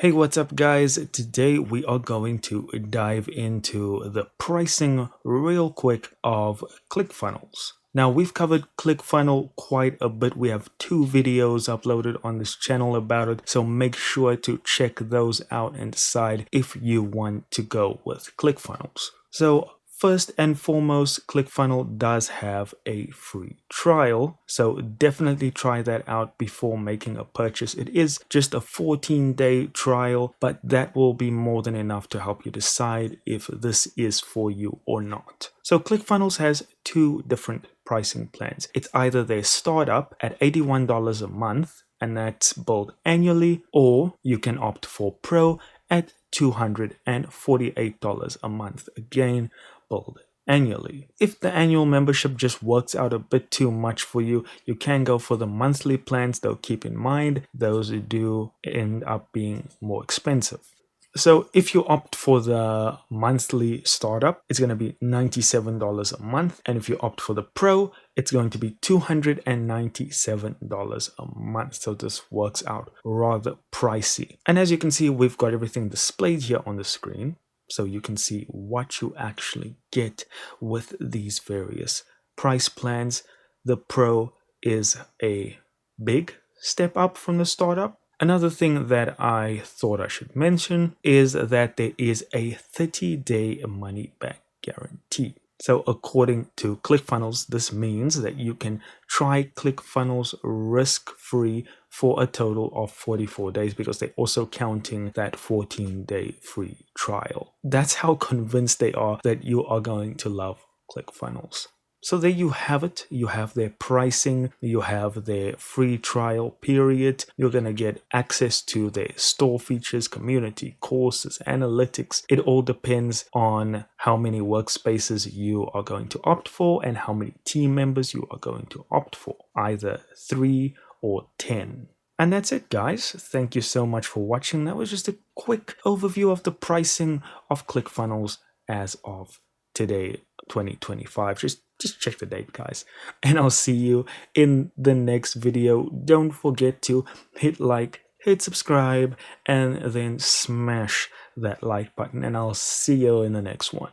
Hey, what's up, guys? Today we are going to dive into the pricing real quick of ClickFunnels. Now, we've covered ClickFunnel quite a bit. We have two videos uploaded on this channel about it, so make sure to check those out and decide if you want to go with ClickFunnels. So, first and foremost, ClickFunnels does have a free trial, so definitely try that out before making a purchase. It is just a 14-day trial, but that will be more than enough to help you decide if this is for you or not. So ClickFunnels has two different pricing plans. It's either their startup at $81 a month, and that's billed annually, or you can opt for Pro at $248 a month. Again, billed annually. If the annual membership just works out a bit too much for you, you can go for the monthly plans, though keep in mind those do end up being more expensive. So if you opt for the monthly startup, it's going to be $97 a month. And if you opt for the Pro, it's going to be $297 a month. So this works out rather pricey. And as you can see, we've got everything displayed here on the screen, so you can see what you actually get with these various price plans. The Pro is a big step up from the startup. Another thing that I thought I should mention is that there is a 30-day money back guarantee. So according to ClickFunnels, this means that you can try ClickFunnels risk-free for a total of 44 days because they're also counting that 14-day free trial. That's how convinced they are that you are going to love ClickFunnels. So there you have it. You have their pricing, you have their free trial period. You're going to get access to their store features, community, courses, analytics. It all depends on how many workspaces you are going to opt for and how many team members you are going to opt for, either 3 or 10. And that's it, guys. Thank you so much for watching. That was just a quick overview of the pricing of ClickFunnels as of today, 2025. Just check the date, guys, and I'll see you in the next video. Don't forget to hit like, hit subscribe, and then smash that like button, and I'll see you in the next one.